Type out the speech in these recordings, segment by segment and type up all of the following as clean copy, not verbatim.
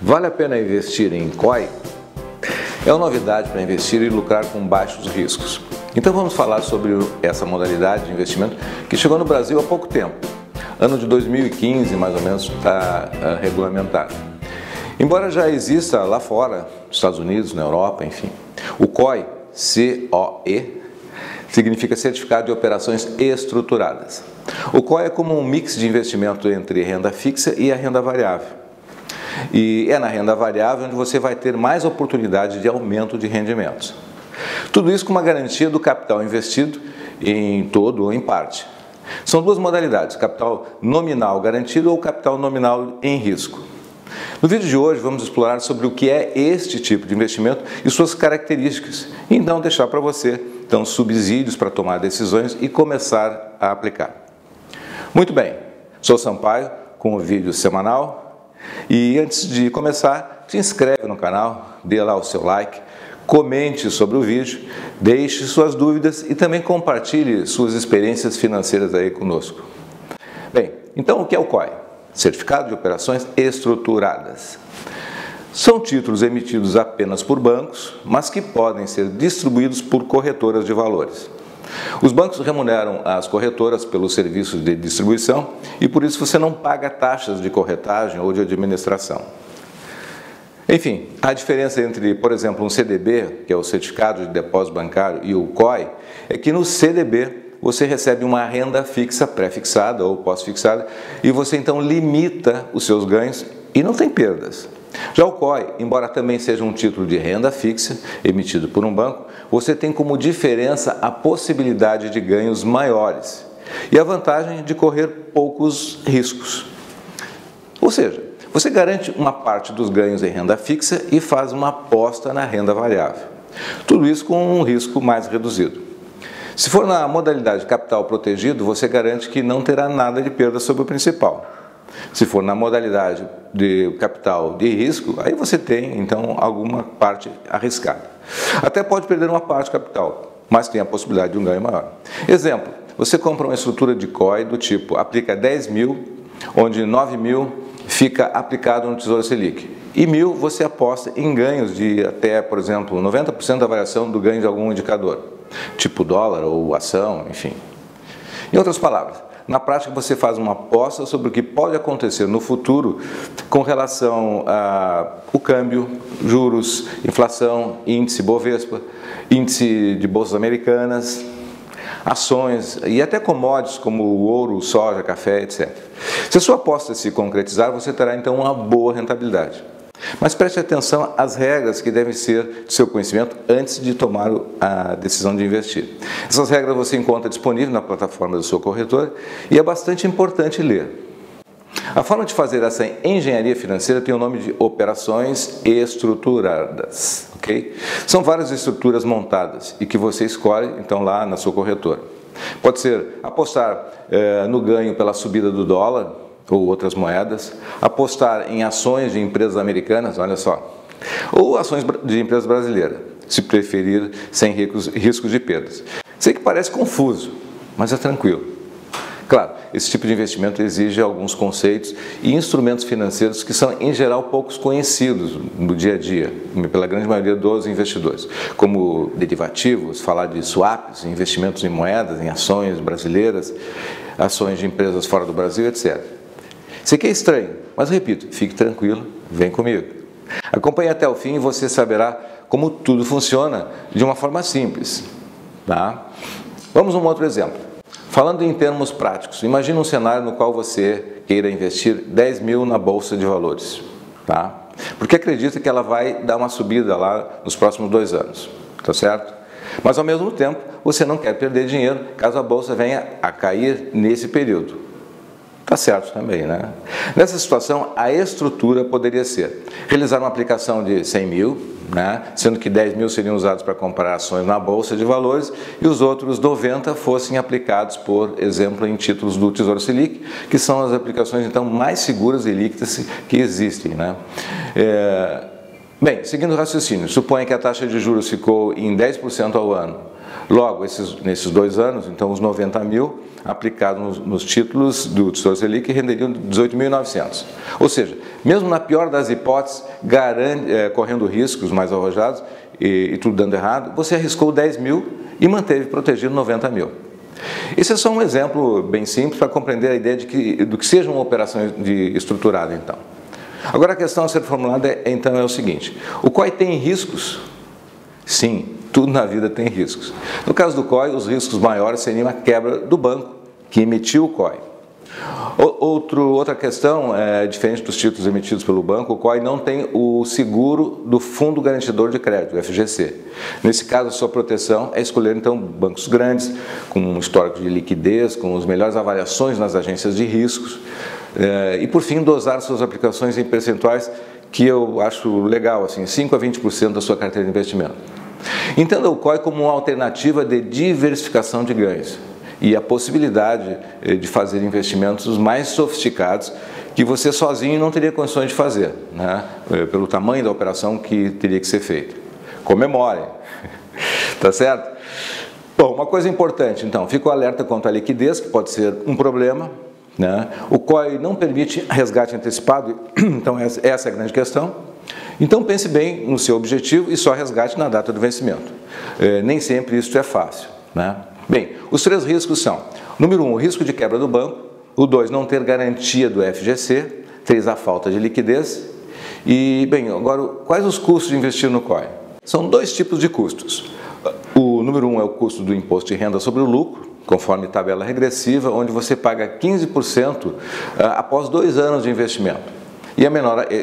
Vale a pena investir em COI? É uma novidade para investir e lucrar com baixos riscos. Então vamos falar sobre essa modalidade de investimento que chegou no Brasil há pouco tempo. Ano de 2015, mais ou menos, está regulamentado. Embora já exista lá fora, nos Estados Unidos, na Europa, enfim. O COI, C-O-E, significa Certificado de Operações Estruturadas. O COI é como um mix de investimento entre renda fixa e a renda variável. E é na renda variável onde você vai ter mais oportunidade de aumento de rendimentos. Tudo isso com uma garantia do capital investido em todo ou em parte. São duas modalidades, capital nominal garantido ou capital nominal em risco. No vídeo de hoje vamos explorar sobre o que é este tipo de investimento e suas características, e então deixar para você subsídios para tomar decisões e começar a aplicar. Muito bem, sou Sampaio com o vídeo semanal. E antes de começar, se inscreve no canal, dê lá o seu like, comente sobre o vídeo, deixe suas dúvidas e também compartilhe suas experiências financeiras aí conosco. Bem, então o que é o COI? Certificado de Operações Estruturadas. São títulos emitidos apenas por bancos, mas que podem ser distribuídos por corretoras de valores. Os bancos remuneram as corretoras pelos serviços de distribuição e por isso você não paga taxas de corretagem ou de administração. Enfim, a diferença entre, por exemplo, um CDB, que é o Certificado de Depósito Bancário, e o COI, é que no CDB você recebe uma renda fixa, pré-fixada ou pós-fixada, e você então limita os seus ganhos e não tem perdas. Já o COI, embora também seja um título de renda fixa, emitido por um banco, você tem como diferença a possibilidade de ganhos maiores e a vantagem de correr poucos riscos. Ou seja, você garante uma parte dos ganhos em renda fixa e faz uma aposta na renda variável. Tudo isso com um risco mais reduzido. Se for na modalidade de capital protegido, você garante que não terá nada de perda sobre o principal. Se for na modalidade de capital de risco, aí você tem, então, alguma parte arriscada. Até pode perder uma parte do capital, mas tem a possibilidade de um ganho maior. Exemplo, você compra uma estrutura de COI do tipo, aplica 10 mil, onde 9 mil fica aplicado no Tesouro Selic. E 1.000 você aposta em ganhos de até, por exemplo, 90% da variação do ganho de algum indicador, tipo dólar ou ação, enfim. Em outras palavras, na prática você faz uma aposta sobre o que pode acontecer no futuro com relação ao câmbio, juros, inflação, índice Bovespa, índice de bolsas americanas, ações e até commodities como o ouro, soja, café, etc. Se a sua aposta se concretizar, você terá então uma boa rentabilidade. Mas preste atenção às regras que devem ser de seu conhecimento antes de tomar a decisão de investir. Essas regras você encontra disponível na plataforma da sua corretora e é bastante importante ler. A forma de fazer essa engenharia financeira tem o nome de operações estruturadas, ok? São várias estruturas montadas e que você escolhe então lá na sua corretora. Pode ser apostar no ganho pela subida do dólar ou outras moedas, apostar em ações de empresas americanas, olha só, ou ações de empresas brasileiras, se preferir sem riscos de perdas. Sei que parece confuso, mas é tranquilo. Claro, esse tipo de investimento exige alguns conceitos e instrumentos financeiros que são, em geral, poucos conhecidos no dia a dia, pela grande maioria dos investidores, como derivativos, falar de swaps, investimentos em moedas, em ações brasileiras, ações de empresas fora do Brasil, etc. Sei que é estranho, mas repito, fique tranquilo, vem comigo. Acompanhe até o fim e você saberá como tudo funciona de uma forma simples. Tá? Vamos a um outro exemplo. Falando em termos práticos, imagine um cenário no qual você queira investir 10 mil na Bolsa de Valores. Tá? Porque acredita que ela vai dar uma subida lá nos próximos 2 anos. Tá certo? Mas ao mesmo tempo, você não quer perder dinheiro caso a Bolsa venha a cair nesse período. Tá certo também, né? Nessa situação, a estrutura poderia ser realizar uma aplicação de 100 mil, né? Sendo que 10 mil seriam usados para comprar ações na Bolsa de Valores e os outros 90 fossem aplicados, por exemplo, em títulos do Tesouro Selic, que são as aplicações então mais seguras e líquidas que existem, né? Bem, seguindo o raciocínio, suponha que a taxa de juros ficou em 10% ao ano Logo, nesses 2 anos, então os 90 mil aplicados nos títulos do Tesouro Selic renderiam 18.900. Ou seja, mesmo na pior das hipóteses, correndo riscos mais arrojados e tudo dando errado, você arriscou 10 mil e manteve protegido 90 mil. Esse é só um exemplo bem simples para compreender a ideia do que seja uma operação estruturada, então. Agora a questão a ser formulada então é o seguinte: o COI tem riscos? Sim, tudo na vida tem riscos. No caso do COI, os riscos maiores seriam a quebra do banco que emitiu o COI. Outra questão, diferente dos títulos emitidos pelo banco, o COI não tem o seguro do Fundo Garantidor de Crédito, o FGC. Nesse caso, a sua proteção é escolher então bancos grandes, com um histórico de liquidez, com as melhores avaliações nas agências de riscos, e por fim dosar suas aplicações em percentuais que eu acho legal, assim, 5 a 20% da sua carteira de investimento. Entenda o COI como uma alternativa de diversificação de ganhos e a possibilidade de fazer investimentos mais sofisticados que você sozinho não teria condições de fazer, né? Pelo tamanho da operação que teria que ser feita. Comemorem, tá certo? Bom, uma coisa importante, então, fico alerta quanto à liquidez, que pode ser um problema, né? O COI não permite resgate antecipado, então essa é a grande questão. Então pense bem no seu objetivo e só resgate na data do vencimento. Nem sempre isso é fácil, né? Bem, os 3 riscos são: número 1, o risco de quebra do banco; o 2, não ter garantia do FGC; 3, a falta de liquidez. E, bem, agora, quais os custos de investir no COI? São 2 tipos de custos. O número 1 é o custo do imposto de renda sobre o lucro, conforme tabela regressiva, onde você paga 15% após 2 anos de investimento. E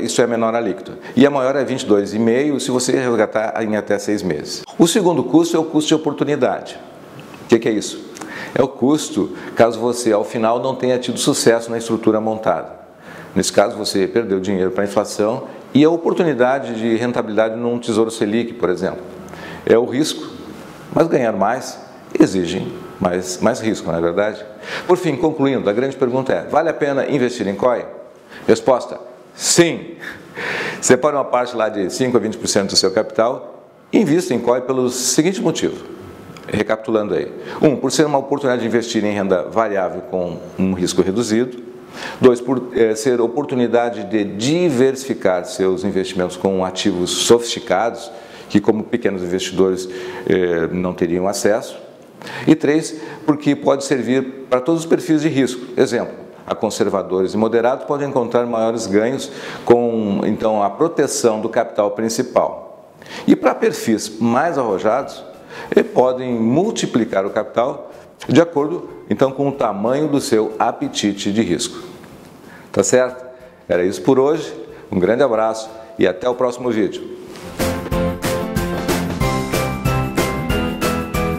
isso é a menor alíquota. E a maior é 22,5% se você resgatar em até 6 meses. O segundo custo é o custo de oportunidade. O que é isso? É o custo caso você, ao final, não tenha tido sucesso na estrutura montada. Nesse caso, você perdeu dinheiro para a inflação e a oportunidade de rentabilidade num Tesouro Selic, por exemplo. É o risco, mas ganhar mais exige mais risco, não é verdade? Por fim, concluindo, a grande pergunta é: vale a pena investir em COI? Resposta: sim! Separe uma parte lá de 5 a 20% do seu capital e invista em COI pelo seguinte motivo. Recapitulando aí: 1, por ser uma oportunidade de investir em renda variável com um risco reduzido; 2, por ser oportunidade de diversificar seus investimentos com ativos sofisticados, que como pequenos investidores não teriam acesso; e 3, porque pode servir para todos os perfis de risco. Exemplo, a conservadores e moderados podem encontrar maiores ganhos com, então, a proteção do capital principal. E para perfis mais arrojados, podem multiplicar o capital de acordo, então, com o tamanho do seu apetite de risco. Tá certo? Era isso por hoje. Um grande abraço e até o próximo vídeo.